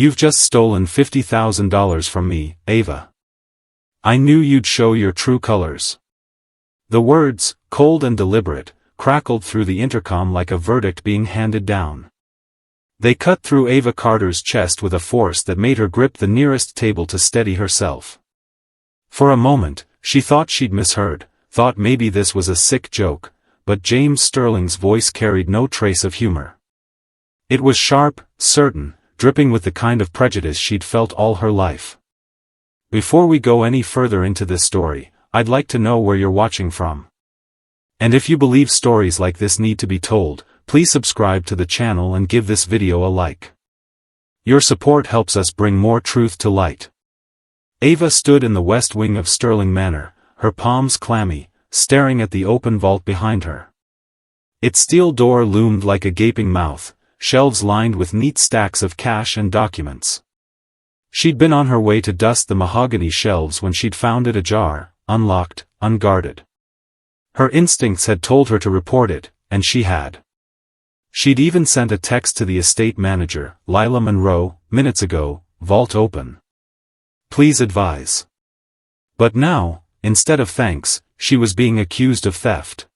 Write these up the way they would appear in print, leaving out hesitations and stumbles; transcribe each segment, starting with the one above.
You've just stolen $50,000 from me, Ava. I knew you'd show your true colors. The words, cold and deliberate, crackled through the intercom like a verdict being handed down. They cut through Ava Carter's chest with a force that made her grip the nearest table to steady herself. For a moment, she thought she'd misheard, thought maybe this was a sick joke, but James Sterling's voice carried no trace of humor. It was sharp, certain, dripping with the kind of prejudice she'd felt all her life. Before we go any further into this story, I'd like to know where you're watching from. And if you believe stories like this need to be told, please subscribe to the channel and give this video a like. Your support helps us bring more truth to light. Ava stood in the west wing of Sterling Manor, her palms clammy, staring at the open vault behind her. Its steel door loomed like a gaping mouth, shelves lined with neat stacks of cash and documents. She'd been on her way to dust the mahogany shelves when she'd found it ajar, unlocked, unguarded. Her instincts had told her to report it, and she had. She'd even sent a text to the estate manager, Lila Monroe, minutes ago, vault open. Please advise. But now, instead of thanks, she was being accused of theft.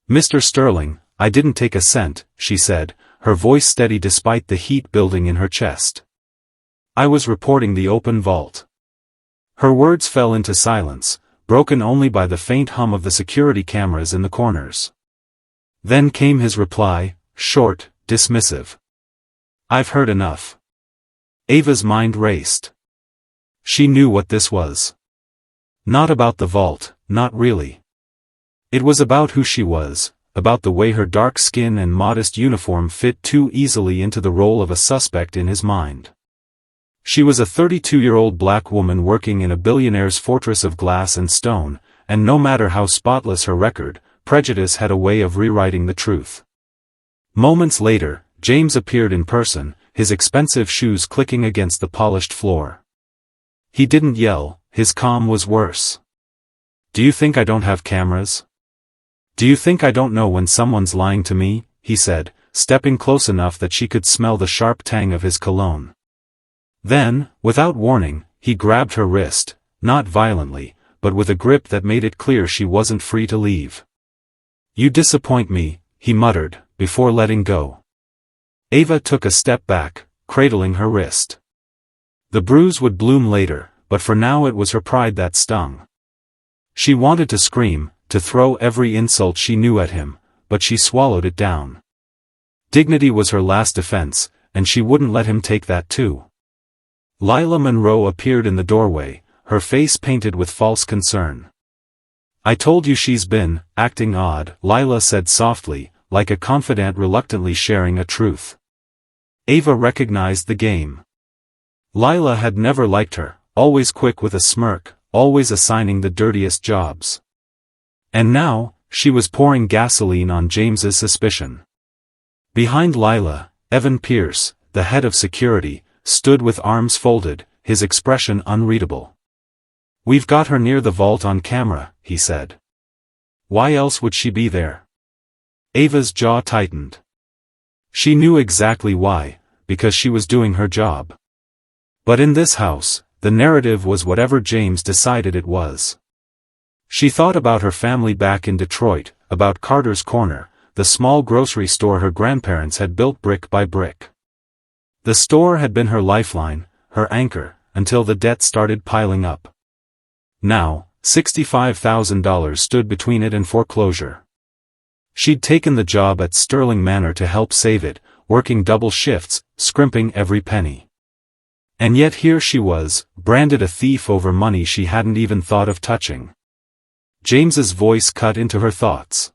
Mr. Sterling, I didn't take a cent, she said, her voice steady despite the heat building in her chest. I was reporting the open vault. Her words fell into silence, broken only by the faint hum of the security cameras in the corners. Then came his reply, short, dismissive. I've heard enough. Ava's mind raced. She knew what this was. Not about the vault, not really. It was about who she was, about the way her dark skin and modest uniform fit too easily into the role of a suspect in his mind. She was a 32-year-old black woman working in a billionaire's fortress of glass and stone, and no matter how spotless her record, prejudice had a way of rewriting the truth. Moments later, James appeared in person, his expensive shoes clicking against the polished floor. He didn't yell, his calm was worse. Do you think I don't have cameras? Do you think I don't know when someone's lying to me? He said, stepping close enough that she could smell the sharp tang of his cologne. Then, without warning, he grabbed her wrist, not violently, but with a grip that made it clear she wasn't free to leave. You disappoint me, he muttered, before letting go. Ava took a step back, cradling her wrist. The bruise would bloom later, but for now it was her pride that stung. She wanted to scream, to throw every insult she knew at him, but she swallowed it down. Dignity was her last defense, and she wouldn't let him take that too. Lila Monroe appeared in the doorway, her face painted with false concern. I told you she's been acting odd, Lila said softly, like a confidant reluctantly sharing a truth. Ava recognized the game. Lila had never liked her, always quick with a smirk, always assigning the dirtiest jobs. And now, she was pouring gasoline on James's suspicion. Behind Lila, Evan Pierce, the head of security, stood with arms folded, his expression unreadable. We've got her near the vault on camera, he said. Why else would she be there? Ava's jaw tightened. She knew exactly why, because she was doing her job. But in this house, the narrative was whatever James decided it was. She thought about her family back in Detroit, about Carter's Corner, the small grocery store her grandparents had built brick by brick. The store had been her lifeline, her anchor, until the debt started piling up. Now, $65,000 stood between it and foreclosure. She'd taken the job at Sterling Manor to help save it, working double shifts, scrimping every penny. And yet here she was, branded a thief over money she hadn't even thought of touching. James's voice cut into her thoughts.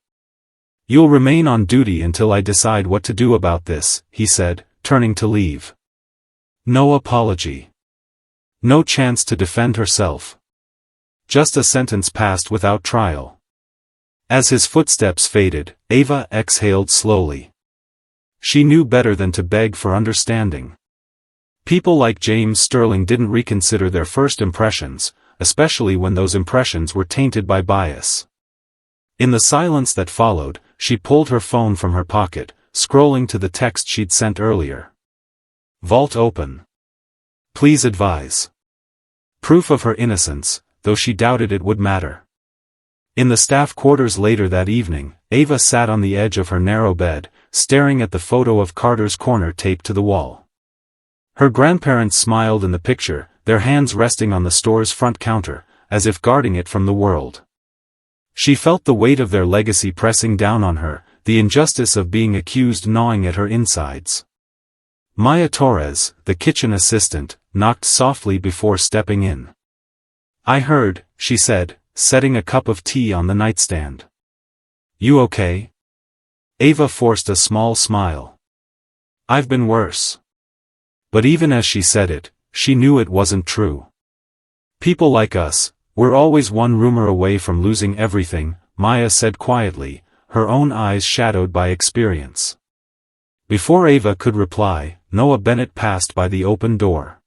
You'll remain on duty until I decide what to do about this, he said, turning to leave. No apology. No chance to defend herself. Just a sentence passed without trial. As his footsteps faded, Ava exhaled slowly. She knew better than to beg for understanding. People like James Sterling didn't reconsider their first impressions, especially when those impressions were tainted by bias. In the silence that followed, she pulled her phone from her pocket, scrolling to the text she'd sent earlier. Vault open. Please advise. Proof of her innocence, though she doubted it would matter. In the staff quarters later that evening, Ava sat on the edge of her narrow bed, staring at the photo of Carter's corner taped to the wall. Her grandparents smiled in the picture, their hands resting on the store's front counter, as if guarding it from the world. She felt the weight of their legacy pressing down on her, the injustice of being accused gnawing at her insides. Maya Torres, the kitchen assistant, knocked softly before stepping in. "I heard," she said, setting a cup of tea on the nightstand. "You okay?" Ava forced a small smile. "I've been worse." But even as she said it, she knew it wasn't true. "People like us, we're always one rumor away from losing everything," Maya said quietly, her own eyes shadowed by experience. Before Ava could reply, Noah Bennett passed by the open door.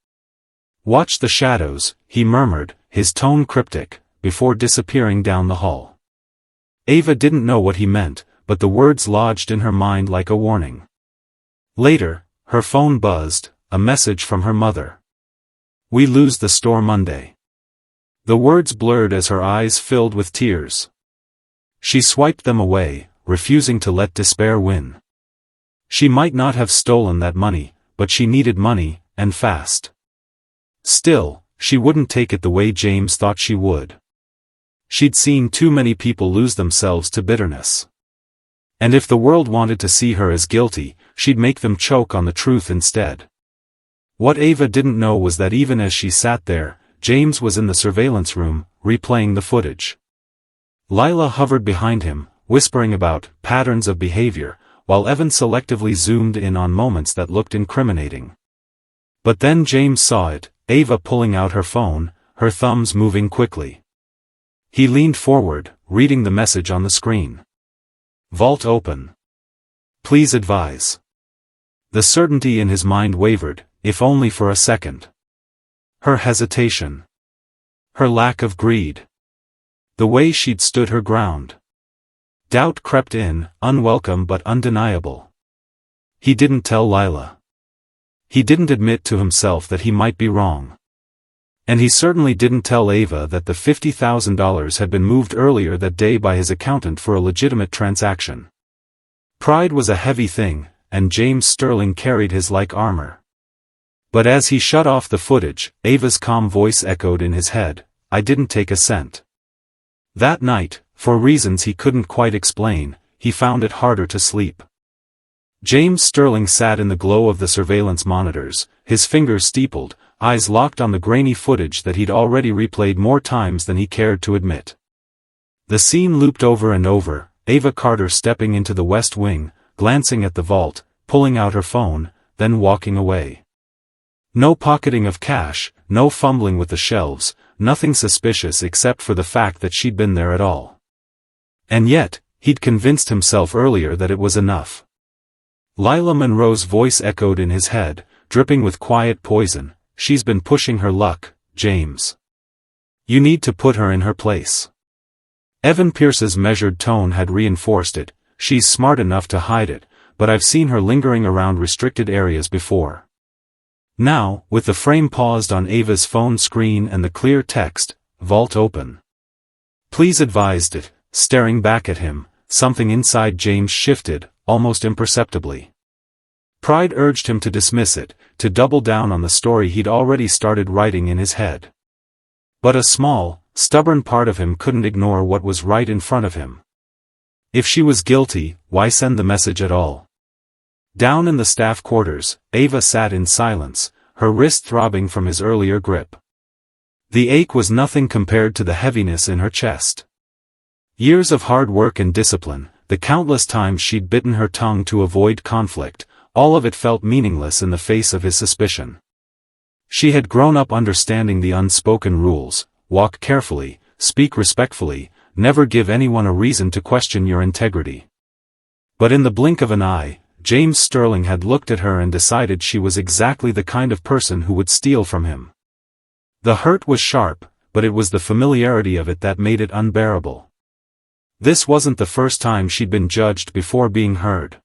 "Watch the shadows," he murmured, his tone cryptic, before disappearing down the hall. Ava didn't know what he meant, but the words lodged in her mind like a warning. Later, her phone buzzed, a message from her mother. "We lose the store Monday." The words blurred as her eyes filled with tears. She swiped them away, refusing to let despair win. She might not have stolen that money, but she needed money, and fast. Still, she wouldn't take it the way James thought she would. She'd seen too many people lose themselves to bitterness. And if the world wanted to see her as guilty, she'd make them choke on the truth instead. What Ava didn't know was that even as she sat there, James was in the surveillance room, replaying the footage. Lila hovered behind him, whispering about patterns of behavior, while Evan selectively zoomed in on moments that looked incriminating. But then James saw it, Ava pulling out her phone, her thumbs moving quickly. He leaned forward, reading the message on the screen. "Vault open. Please advise." The certainty in his mind wavered, if only for a second. Her hesitation. Her lack of greed. The way she'd stood her ground. Doubt crept in, unwelcome but undeniable. He didn't tell Lila. He didn't admit to himself that he might be wrong. And he certainly didn't tell Ava that the $50,000 had been moved earlier that day by his accountant for a legitimate transaction. Pride was a heavy thing, and James Sterling carried his like armor. But as he shut off the footage, Ava's calm voice echoed in his head, "I didn't take a cent." That night, for reasons he couldn't quite explain, he found it harder to sleep. James Sterling sat in the glow of the surveillance monitors, his fingers steepled, eyes locked on the grainy footage that he'd already replayed more times than he cared to admit. The scene looped over and over, Ava Carter stepping into the West Wing, glancing at the vault, pulling out her phone, then walking away. No pocketing of cash, no fumbling with the shelves, nothing suspicious except for the fact that she'd been there at all. And yet, he'd convinced himself earlier that it was enough. Lila Monroe's voice echoed in his head, dripping with quiet poison, "She's been pushing her luck, James. You need to put her in her place." Evan Pierce's measured tone had reinforced it, "She's smart enough to hide it, but I've seen her lingering around restricted areas before." Now, with the frame paused on Ava's phone screen and the clear text, "Vault open. Please advise," it, staring back at him, something inside James shifted, almost imperceptibly. Pride urged him to dismiss it, to double down on the story he'd already started writing in his head. But a small, stubborn part of him couldn't ignore what was right in front of him. If she was guilty, why send the message at all? Down in the staff quarters, Ava sat in silence, her wrist throbbing from his earlier grip. The ache was nothing compared to the heaviness in her chest. Years of hard work and discipline, the countless times she'd bitten her tongue to avoid conflict, all of it felt meaningless in the face of his suspicion. She had grown up understanding the unspoken rules: walk carefully, speak respectfully, never give anyone a reason to question your integrity. But in the blink of an eye, James Sterling had looked at her and decided she was exactly the kind of person who would steal from him. The hurt was sharp, but it was the familiarity of it that made it unbearable. This wasn't the first time she'd been judged before being heard.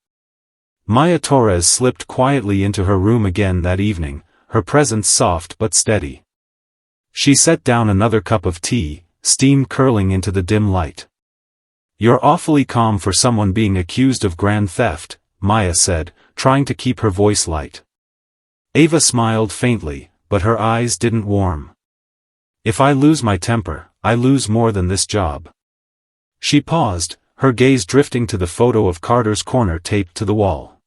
Maya Torres slipped quietly into her room again that evening, her presence soft but steady. She set down another cup of tea, steam curling into the dim light. "You're awfully calm for someone being accused of grand theft," Maya said, trying to keep her voice light. Ava smiled faintly, but her eyes didn't warm. "If I lose my temper, I lose more than this job." She paused, her gaze drifting to the photo of Carter's corner taped to the wall.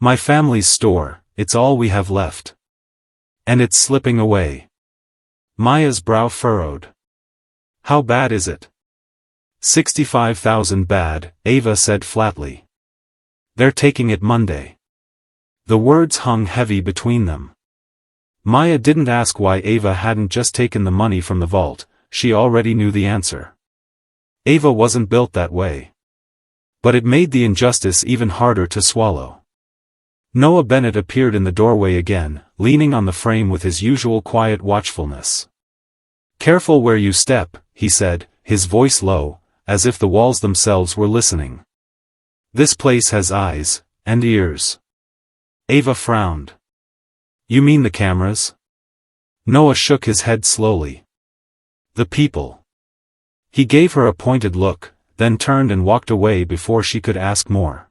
"My family's store, it's all we have left. And it's slipping away." Maya's brow furrowed. "How bad is it?" 65,000 bad, Ava said flatly. "They're taking it Monday." The words hung heavy between them. Maya didn't ask why Ava hadn't just taken the money from the vault, she already knew the answer. Ava wasn't built that way. But it made the injustice even harder to swallow. Noah Bennett appeared in the doorway again, leaning on the frame with his usual quiet watchfulness. "Careful where you step," he said, his voice low, as if the walls themselves were listening. "This place has eyes, and ears." Ava frowned. "You mean the cameras?" Noah shook his head slowly. "The people." He gave her a pointed look, then turned and walked away before she could ask more.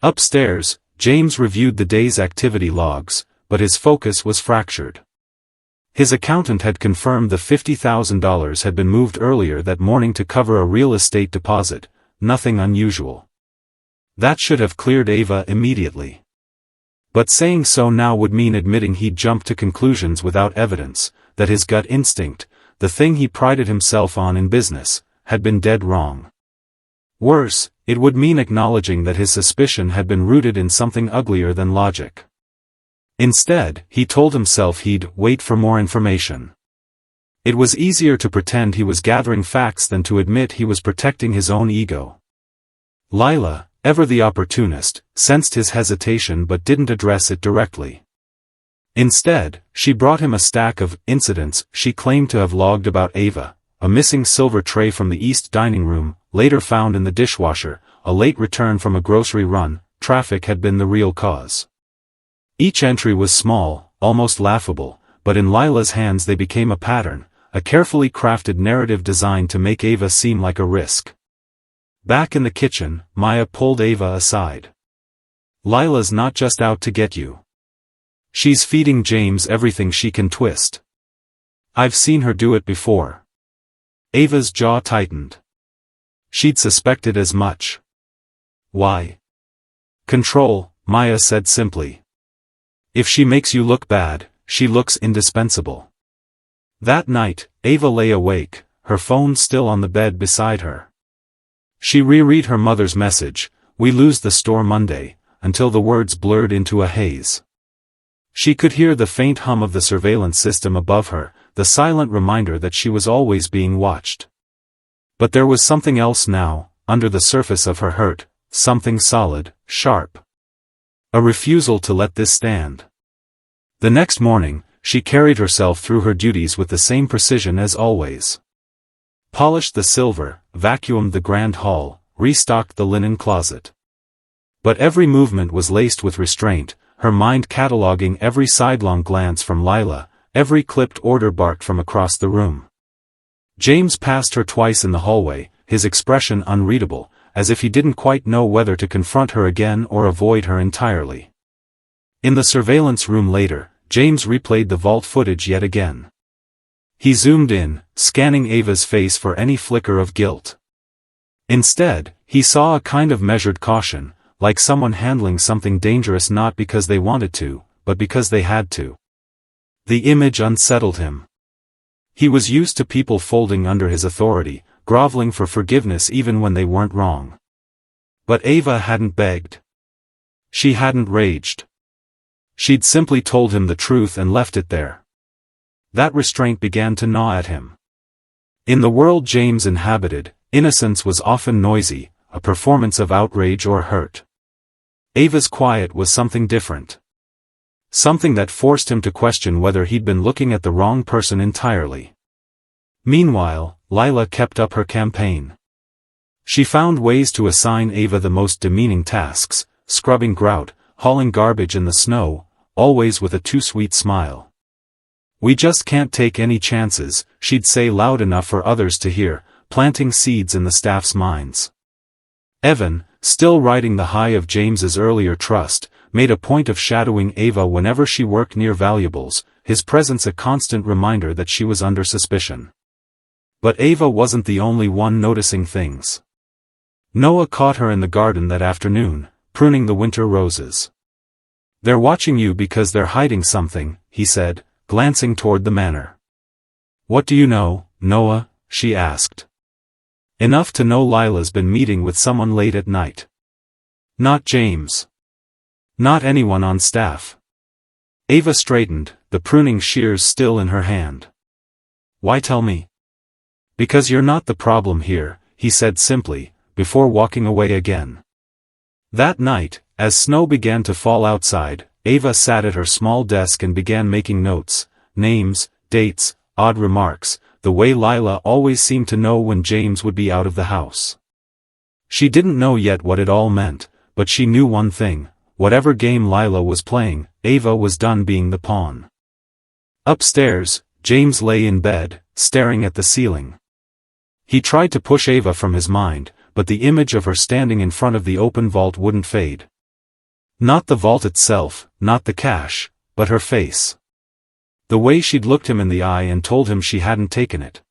Upstairs, James reviewed the day's activity logs, but his focus was fractured. His accountant had confirmed the $50,000 had been moved earlier that morning to cover a real estate deposit, nothing unusual. That should have cleared Ava immediately. But saying so now would mean admitting he'd jumped to conclusions without evidence, that his gut instinct, the thing he prided himself on in business, had been dead wrong. Worse, it would mean acknowledging that his suspicion had been rooted in something uglier than logic. Instead, he told himself he'd wait for more information. It was easier to pretend he was gathering facts than to admit he was protecting his own ego. Lila, ever the opportunist, sensed his hesitation but didn't address it directly. Instead, she brought him a stack of incidents she claimed to have logged about Ava, a missing silver tray from the east dining room, later found in the dishwasher, a late return from a grocery run. Traffic had been the real cause. Each entry was small, almost laughable, but in Lila's hands they became a pattern, a carefully crafted narrative designed to make Ava seem like a risk. Back in the kitchen, Maya pulled Ava aside. "Lila's not just out to get you. She's feeding James everything she can twist. I've seen her do it before." Ava's jaw tightened. She'd suspected as much. "Why?" "Control," Maya said simply. "If she makes you look bad, she looks indispensable." That night, Ava lay awake, her phone still on the bed beside her. She reread her mother's message, "We lose the store Monday," until the words blurred into a haze. She could hear the faint hum of the surveillance system above her, the silent reminder that she was always being watched. But there was something else now, under the surface of her hurt, something solid, sharp. A refusal to let this stand. The next morning, she carried herself through her duties with the same precision as always. Polished the silver, vacuumed the grand hall, restocked the linen closet. But every movement was laced with restraint, her mind cataloging every sidelong glance from Lila, every clipped order barked from across the room. James passed her twice in the hallway, his expression unreadable, as if he didn't quite know whether to confront her again or avoid her entirely. In the surveillance room later, James replayed the vault footage yet again. He zoomed in, scanning Ava's face for any flicker of guilt. Instead, he saw a kind of measured caution, like someone handling something dangerous not because they wanted to, but because they had to. The image unsettled him. He was used to people folding under his authority, groveling for forgiveness even when they weren't wrong. But Ava hadn't begged. She hadn't raged. She'd simply told him the truth and left it there. That restraint began to gnaw at him. In the world James inhabited, innocence was often noisy, a performance of outrage or hurt. Ava's quiet was something different. Something that forced him to question whether he'd been looking at the wrong person entirely. Meanwhile, Lila kept up her campaign. She found ways to assign Ava the most demeaning tasks, scrubbing grout, hauling garbage in the snow, always with a too-sweet smile. "We just can't take any chances," she'd say loud enough for others to hear, planting seeds in the staff's minds. Evan, still riding the high of James's earlier trust, made a point of shadowing Ava whenever she worked near valuables, his presence a constant reminder that she was under suspicion. But Ava wasn't the only one noticing things. Noah caught her in the garden that afternoon, pruning the winter roses. "They're watching you because they're hiding something," he said, glancing toward the manor. "What do you know, Noah?" she asked. "Enough to know Lila's been meeting with someone late at night." "Not James. Not anyone on staff." Ava straightened, the pruning shears still in her hand. "Why tell me?" "Because you're not the problem here," he said simply, before walking away again. That night, as snow began to fall outside, Ava sat at her small desk and began making notes, names, dates, odd remarks, the way Lila always seemed to know when James would be out of the house. She didn't know yet what it all meant, but she knew one thing: whatever game Lila was playing, Ava was done being the pawn. Upstairs, James lay in bed, staring at the ceiling. He tried to push Ava from his mind, but the image of her standing in front of the open vault wouldn't fade. Not the vault itself, not the cash, but her face. The way she'd looked him in the eye and told him she hadn't taken it.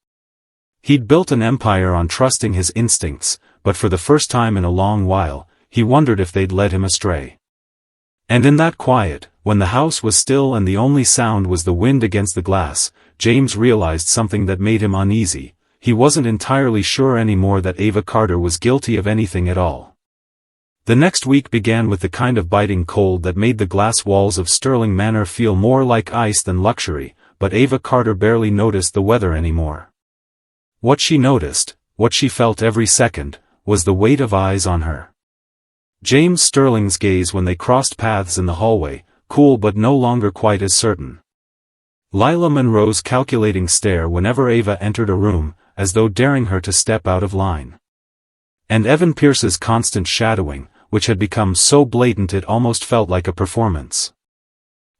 He'd built an empire on trusting his instincts, but for the first time in a long while, he wondered if they'd led him astray. And in that quiet, when the house was still and the only sound was the wind against the glass, James realized something that made him uneasy. He wasn't entirely sure anymore that Ava Carter was guilty of anything at all. The next week began with the kind of biting cold that made the glass walls of Sterling Manor feel more like ice than luxury, but Ava Carter barely noticed the weather anymore. What she noticed, what she felt every second, was the weight of eyes on her. James Sterling's gaze when they crossed paths in the hallway, cool but no longer quite as certain. Lila Monroe's calculating stare whenever Ava entered a room, as though daring her to step out of line. And Evan Pierce's constant shadowing, which had become so blatant it almost felt like a performance.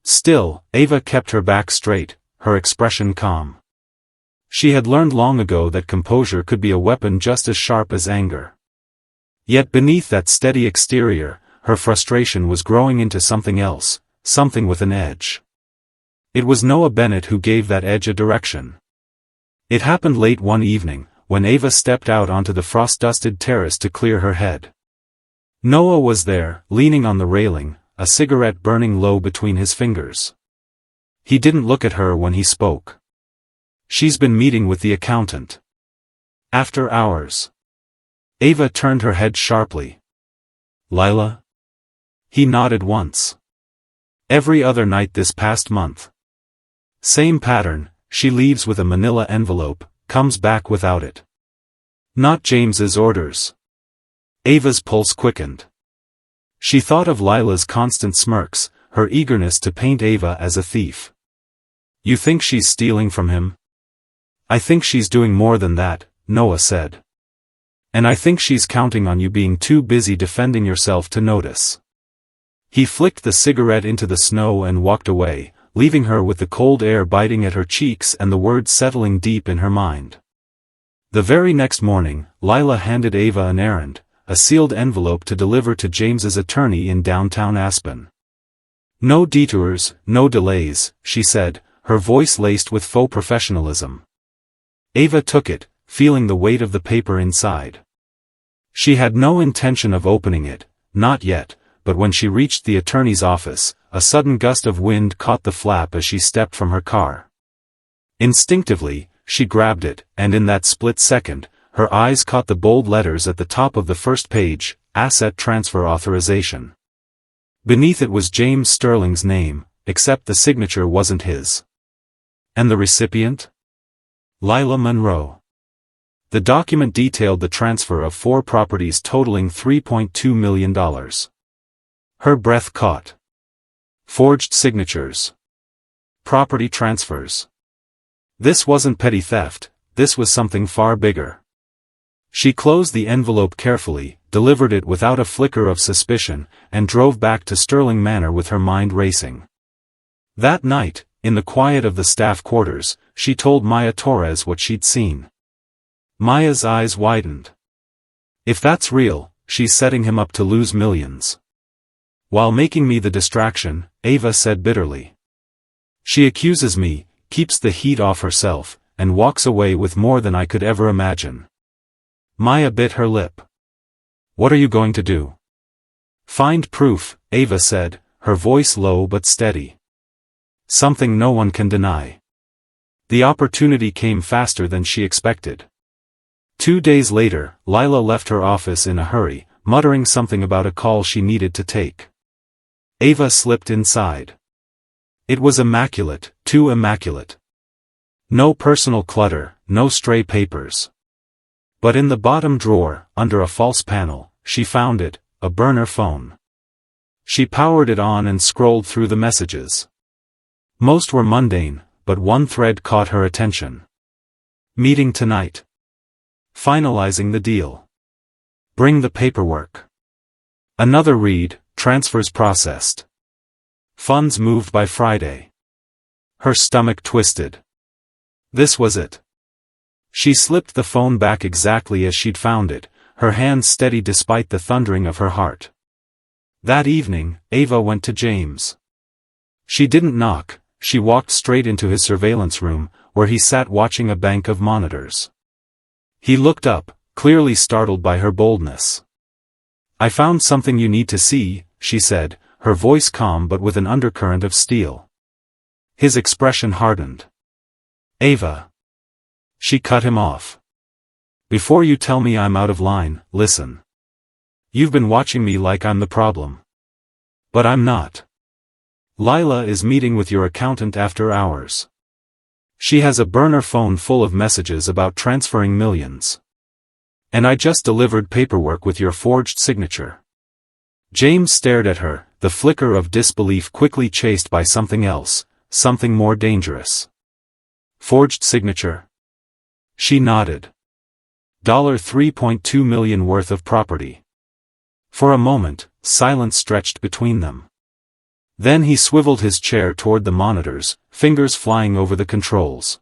Still, Ava kept her back straight, her expression calm. She had learned long ago that composure could be a weapon just as sharp as anger. Yet beneath that steady exterior, her frustration was growing into something else, something with an edge. It was Noah Bennett who gave that edge a direction. It happened late one evening, when Ava stepped out onto the frost-dusted terrace to clear her head. Noah was there, leaning on the railing, a cigarette burning low between his fingers. He didn't look at her when he spoke. "She's been meeting with the accountant." "After hours." Ava turned her head sharply. "Lila?" He nodded once. "Every other night this past month. Same pattern, she leaves with a manila envelope, comes back without it. Not James's orders." Ava's pulse quickened. She thought of Lila's constant smirks, her eagerness to paint Ava as a thief. "You think she's stealing from him?" "I think she's doing more than that," Noah said. "And I think she's counting on you being too busy defending yourself to notice." He flicked the cigarette into the snow and walked away, leaving her with the cold air biting at her cheeks and the words settling deep in her mind. The very next morning, Lila handed Ava an errand, a sealed envelope to deliver to James's attorney in downtown Aspen. "No detours, no delays," she said, her voice laced with faux professionalism. Ava took it, feeling the weight of the paper inside. She had no intention of opening it, not yet, but when she reached the attorney's office, a sudden gust of wind caught the flap as she stepped from her car. Instinctively, she grabbed it, and in that split second, her eyes caught the bold letters at the top of the first page, Asset Transfer Authorization. Beneath it was James Sterling's name, except the signature wasn't his. And the recipient? Lila Monroe. The document detailed the transfer of 4 properties totaling $3.2 million. Her breath caught. Forged signatures. Property transfers. This wasn't petty theft, this was something far bigger. She closed the envelope carefully, delivered it without a flicker of suspicion, and drove back to Sterling Manor with her mind racing. That night, in the quiet of the staff quarters, she told Maya Torres what she'd seen. Maya's eyes widened. If that's real, she's setting him up to lose millions. While making me the distraction, Ava said bitterly. She accuses me, keeps the heat off herself, and walks away with more than I could ever imagine. Maya bit her lip. What are you going to do? Find proof, Ava said, her voice low but steady. Something no one can deny. The opportunity came faster than she expected. 2 days later, Lila left her office in a hurry, muttering something about a call she needed to take. Ava slipped inside. It was immaculate, too immaculate. No personal clutter, no stray papers. But in the bottom drawer, under a false panel, she found it, a burner phone. She powered it on and scrolled through the messages. Most were mundane, but one thread caught her attention. Meeting tonight. Finalizing the deal. Bring the paperwork. Another read, transfers processed. Funds moved by Friday. Her stomach twisted. This was it. She slipped the phone back exactly as she'd found it, her hands steady despite the thundering of her heart. That evening, Ava went to James. She didn't knock, she walked straight into his surveillance room, where he sat watching a bank of monitors. He looked up, clearly startled by her boldness. I found something you need to see, she said, her voice calm but with an undercurrent of steel. His expression hardened. Ava. She cut him off. Before you tell me I'm out of line, listen. You've been watching me like I'm the problem. But I'm not. Lila is meeting with your accountant after hours. She has a burner phone full of messages about transferring millions. And I just delivered paperwork with your forged signature. James stared at her, the flicker of disbelief quickly chased by something else, something more dangerous. Forged signature? She nodded. $3.2 million worth of property. For a moment, silence stretched between them. Then he swiveled his chair toward the monitors, fingers flying over the controls.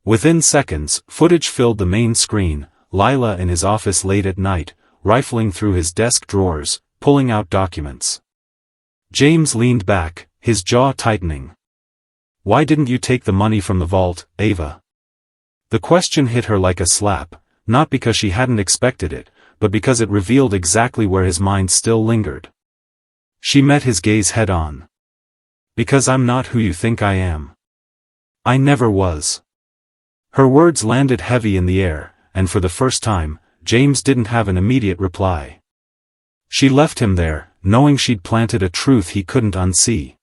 Within seconds, footage filled the main screen, Lila in his office late at night, rifling through his desk drawers, pulling out documents. James leaned back, his jaw tightening. Why didn't you take the money from the vault, Ava? The question hit her like a slap, not because she hadn't expected it, but because it revealed exactly where his mind still lingered. She met his gaze head-on. Because I'm not who you think I am. I never was. Her words landed heavy in the air, and for the first time, James didn't have an immediate reply. She left him there, knowing she'd planted a truth he couldn't unsee.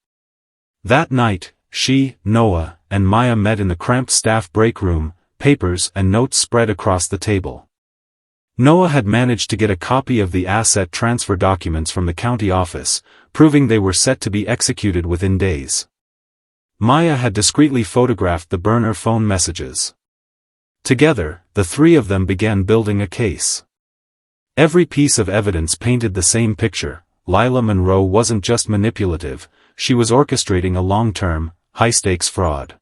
That night, she, Noah, and Maya met in the cramped staff break room, papers and notes spread across the table. Noah had managed to get a copy of the asset transfer documents from the county office, proving they were set to be executed within days. Maya had discreetly photographed the burner phone messages. Together, the three of them began building a case. Every piece of evidence painted the same picture. Lila Monroe wasn't just manipulative, she was orchestrating a long-term, high-stakes fraud.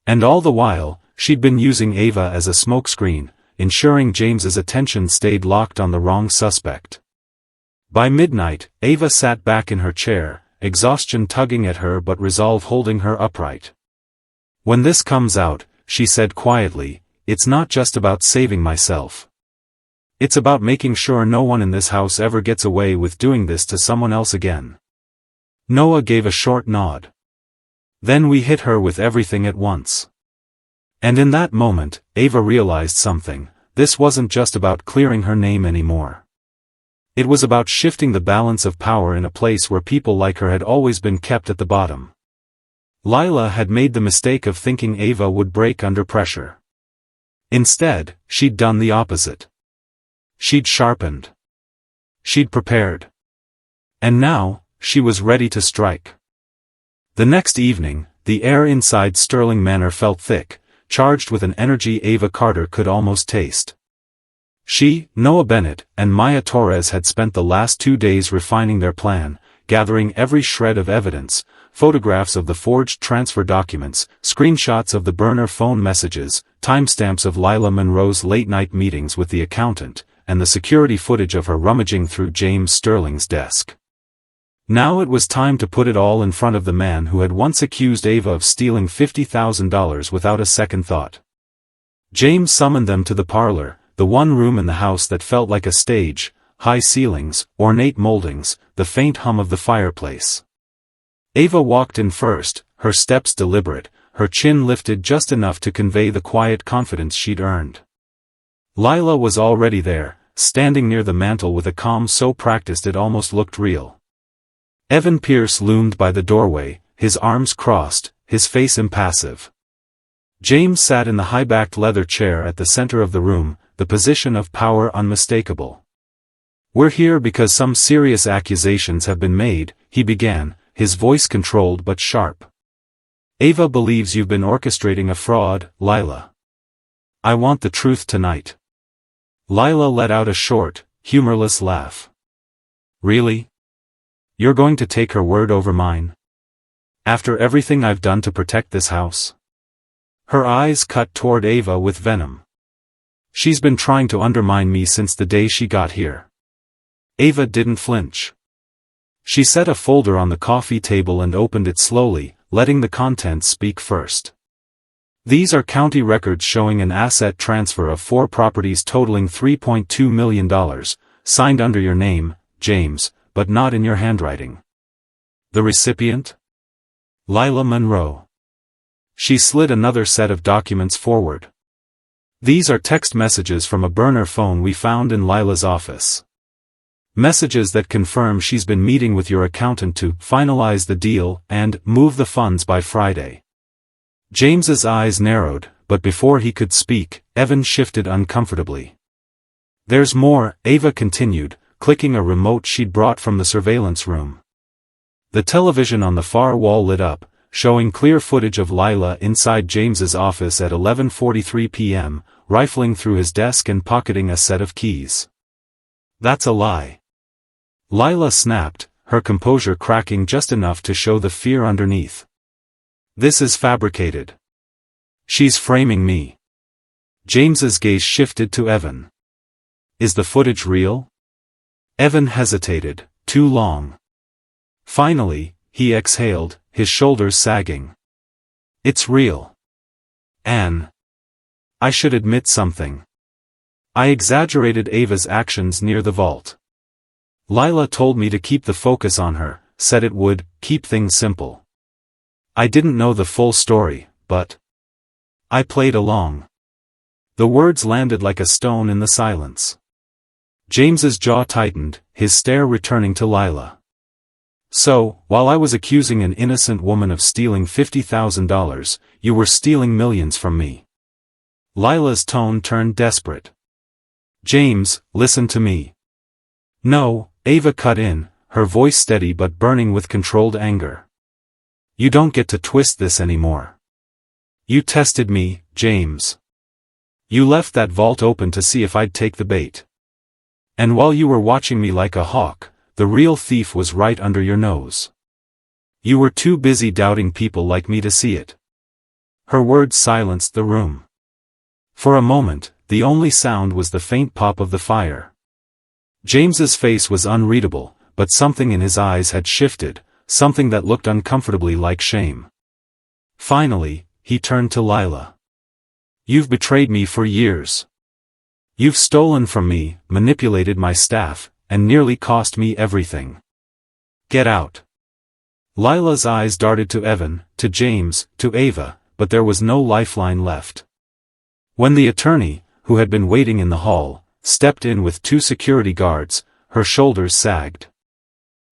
And all the while, she'd been using Ava as a smokescreen, ensuring James's attention stayed locked on the wrong suspect. By midnight, Ava sat back in her chair, exhaustion tugging at her but resolve holding her upright. When this comes out, she said quietly, it's not just about saving myself. It's about making sure no one in this house ever gets away with doing this to someone else again. Noah gave a short nod. Then we hit her with everything at once. And in that moment, Ava realized something. This wasn't just about clearing her name anymore. It was about shifting the balance of power in a place where people like her had always been kept at the bottom. Lila had made the mistake of thinking Ava would break under pressure. Instead, she'd done the opposite. She'd sharpened. She'd prepared. And now, she was ready to strike. The next evening, the air inside Sterling Manor felt thick, charged with an energy Ava Carter could almost taste. She, Noah Bennett, and Maya Torres had spent the last 2 days refining their plan, gathering every shred of evidence, photographs of the forged transfer documents, screenshots of the burner phone messages, timestamps of Lila Monroe's late-night meetings with the accountant, and the security footage of her rummaging through James Sterling's desk. Now it was time to put it all in front of the man who had once accused Ava of stealing $50,000 without a second thought. James summoned them to the parlor, the one room in the house that felt like a stage, high ceilings, ornate moldings, the faint hum of the fireplace. Ava walked in first, her steps deliberate, her chin lifted just enough to convey the quiet confidence she'd earned. Lila was already there, standing near the mantel with a calm so practiced it almost looked real. Evan Pierce loomed by the doorway, his arms crossed, his face impassive. James sat in the high-backed leather chair at the center of the room, the position of power unmistakable. "We're here because some serious accusations have been made," he began, his voice controlled but sharp. "Ava believes you've been orchestrating a fraud, Lila. I want the truth tonight." Lila let out a short, humorless laugh. "Really? You're going to take her word over mine? After everything I've done to protect this house?" Her eyes cut toward Ava with venom. "She's been trying to undermine me since the day she got here." Ava didn't flinch. She set a folder on the coffee table and opened it slowly, letting the contents speak first. "These are county records showing an asset transfer of 4 properties totaling $3.2 million, signed under your name, James, but not in your handwriting. The recipient? Lila Monroe." She slid another set of documents forward. "These are text messages from a burner phone we found in Lila's office. Messages that confirm she's been meeting with your accountant to finalize the deal and move the funds by Friday." James's eyes narrowed, but before he could speak, Evan shifted uncomfortably. "There's more," Ava continued, clicking a remote she'd brought from the surveillance room. The television on the far wall lit up, showing clear footage of Lila inside James's office at 11:43 p.m., rifling through his desk and pocketing a set of keys. "That's a lie." Lila snapped, her composure cracking just enough to show the fear underneath. "This is fabricated. She's framing me." James's gaze shifted to Evan. "Is the footage real?" Evan hesitated, too long. Finally, he exhaled, his shoulders sagging. "It's real. Anne. I should admit something. I exaggerated Ava's actions near the vault. Lila told me to keep the focus on her, said it would keep things simple. I didn't know the full story, but I played along." The words landed like a stone in the silence. James's jaw tightened, his stare returning to Lila. "So, while I was accusing an innocent woman of stealing $50,000, you were stealing millions from me." Lila's tone turned desperate. "James, listen to me." "No," Ava cut in, her voice steady but burning with controlled anger. "You don't get to twist this anymore. You tested me, James. You left that vault open to see if I'd take the bait. And while you were watching me like a hawk, the real thief was right under your nose. You were too busy doubting people like me to see it." Her words silenced the room. For a moment, the only sound was the faint pop of the fire. James's face was unreadable, but something in his eyes had shifted, something that looked uncomfortably like shame. Finally, he turned to Lila. "You've betrayed me for years. You've stolen from me, manipulated my staff, and nearly cost me everything. Get out." Lila's eyes darted to Evan, to James, to Ava, but there was no lifeline left. When the attorney, who had been waiting in the hall, stepped in with 2 security guards, her shoulders sagged.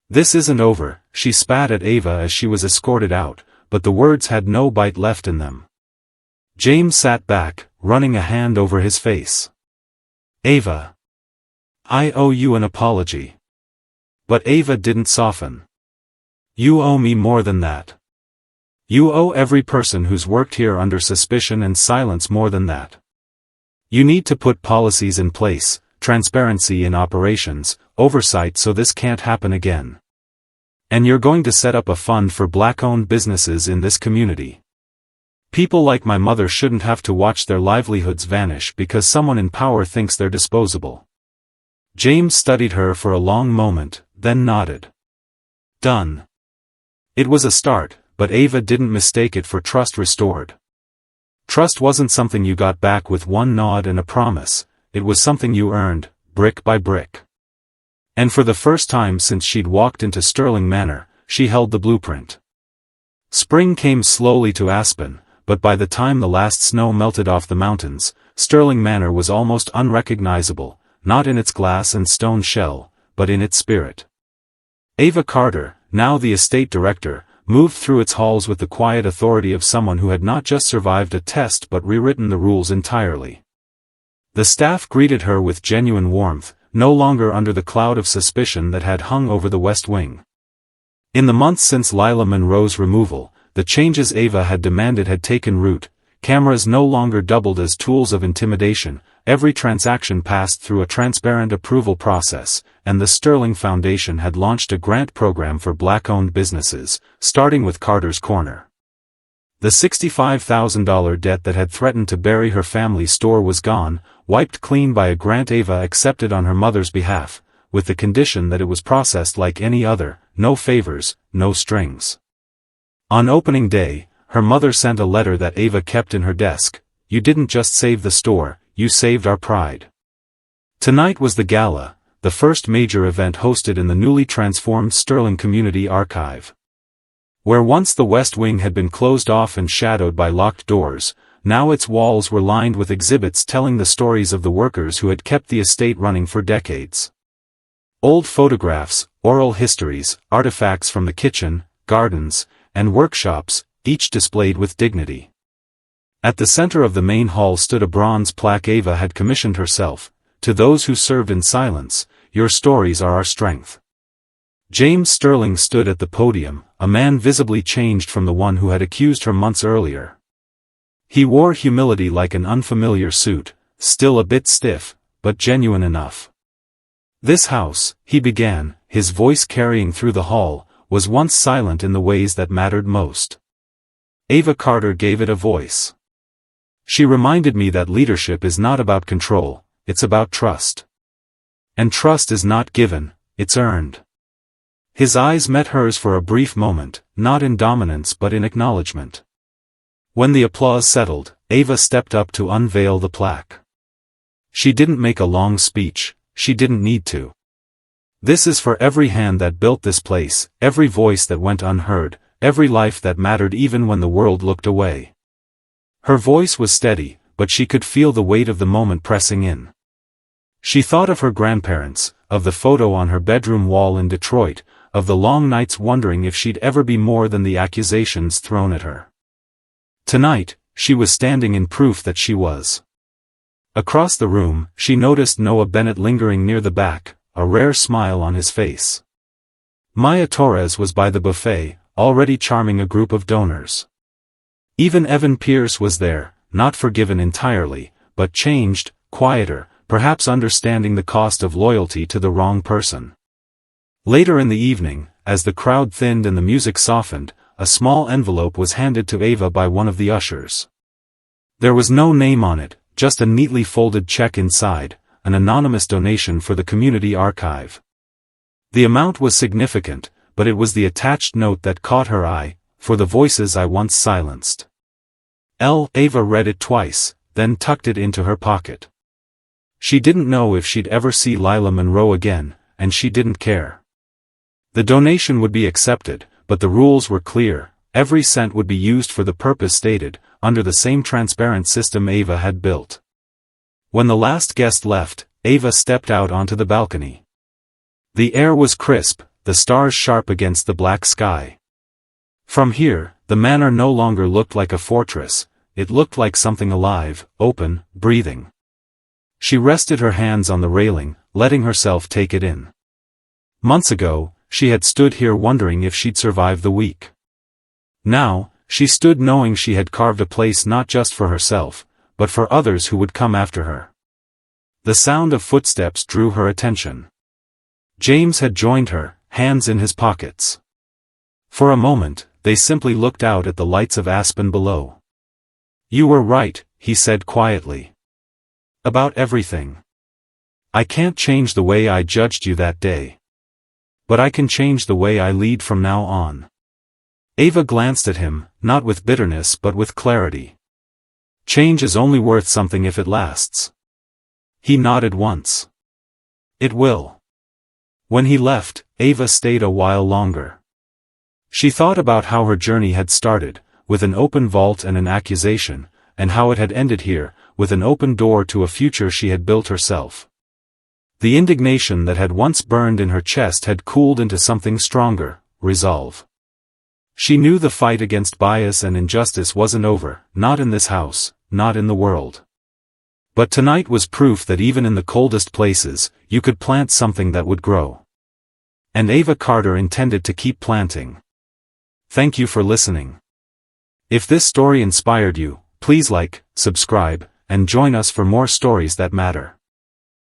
"This isn't over," she spat at Ava as she was escorted out, but the words had no bite left in them. James sat back, running a hand over his face. "Ava. I owe you an apology." But Ava didn't soften. "You owe me more than that. You owe every person who's worked here under suspicion and silence more than that. You need to put policies in place, transparency in operations, oversight so this can't happen again. And you're going to set up a fund for black-owned businesses in this community. People like my mother shouldn't have to watch their livelihoods vanish because someone in power thinks they're disposable. James studied her for a long moment, then nodded. Done. It was a start, but Ava didn't mistake it for trust restored. Trust wasn't something you got back with one nod and a promise, it was something you earned, brick by brick. And for the first time since she'd walked into Sterling Manor, she held the blueprint. Spring came slowly to Aspen, but by the time the last snow melted off the mountains, Sterling Manor was almost unrecognizable, not in its glass and stone shell, but in its spirit. Ava Carter, now the estate director, moved through its halls with the quiet authority of someone who had not just survived a test but rewritten the rules entirely. The staff greeted her with genuine warmth, no longer under the cloud of suspicion that had hung over the West Wing. In the months since Lila Monroe's removal, the changes Ava had demanded had taken root. Cameras no longer doubled as tools of intimidation, every transaction passed through a transparent approval process, and the Sterling Foundation had launched a grant program for black-owned businesses, starting with Carter's Corner. The $65,000 debt that had threatened to bury her family store was gone, wiped clean by a grant Ava accepted on her mother's behalf, with the condition that it was processed like any other, no favors, no strings. On opening day, her mother sent a letter that Ava kept in her desk. You didn't just save the store, you saved our pride. Tonight was the gala, the first major event hosted in the newly transformed Sterling Community Archive. Where once the West Wing had been closed off and shadowed by locked doors, now its walls were lined with exhibits telling the stories of the workers who had kept the estate running for decades. Old photographs, oral histories, artifacts from the kitchen, gardens, and workshops, each displayed with dignity. At the center of the main hall stood a bronze plaque Ava had commissioned herself. To those who served in silence, your stories are our strength. James Sterling stood at the podium, a man visibly changed from the one who had accused her months earlier. He wore humility like an unfamiliar suit, still a bit stiff, but genuine enough. This house, he began, his voice carrying through the hall, was once silent in the ways that mattered most. Ava Carter gave it a voice. She reminded me that leadership is not about control, it's about trust. And trust is not given, it's earned. His eyes met hers for a brief moment, not in dominance but in acknowledgement. When the applause settled, Ava stepped up to unveil the plaque. She didn't make a long speech, she didn't need to. This is for every hand that built this place, every voice that went unheard, every life that mattered even when the world looked away. Her voice was steady, but she could feel the weight of the moment pressing in. She thought of her grandparents, of the photo on her bedroom wall in Detroit, of the long nights wondering if she'd ever be more than the accusations thrown at her. Tonight, she was standing in proof that she was. Across the room, she noticed Noah Bennett lingering near the back, a rare smile on his face. Maya Torres was by the buffet, already charming a group of donors. Even Evan Pierce was there, not forgiven entirely, but changed, quieter, perhaps understanding the cost of loyalty to the wrong person. Later in the evening, as the crowd thinned and the music softened, a small envelope was handed to Ava by one of the ushers. There was no name on it, just a neatly folded check inside, an anonymous donation for the community archive. The amount was significant, but it was the attached note that caught her eye, for the voices I once silenced. Ava read it twice, then tucked it into her pocket. She didn't know if she'd ever see Lila Monroe again, and she didn't care. The donation would be accepted, but the rules were clear, every cent would be used for the purpose stated, under the same transparent system Ava had built. When the last guest left, Ava stepped out onto the balcony. The air was crisp, the stars sharp against the black sky. From here, the manor no longer looked like a fortress, it looked like something alive, open, breathing. She rested her hands on the railing, letting herself take it in. Months ago, she had stood here wondering if she'd survive the week. Now, she stood knowing she had carved a place not just for herself, but for others who would come after her. The sound of footsteps drew her attention. James had joined her, hands in his pockets. For a moment, they simply looked out at the lights of Aspen below. "You were right," he said quietly. "About everything. I can't change the way I judged you that day. But I can change the way I lead from now on." Ava glanced at him, not with bitterness but with clarity. "Change is only worth something if it lasts." He nodded once. "It will." When he left, Ava stayed a while longer. She thought about how her journey had started, with an open vault and an accusation, and how it had ended here, with an open door to a future she had built herself. The indignation that had once burned in her chest had cooled into something stronger, resolve. She knew the fight against bias and injustice wasn't over, not in this house, not in the world. But tonight was proof that even in the coldest places, you could plant something that would grow. And Ava Carter intended to keep planting. Thank you for listening. If this story inspired you, please like, subscribe, and join us for more stories that matter.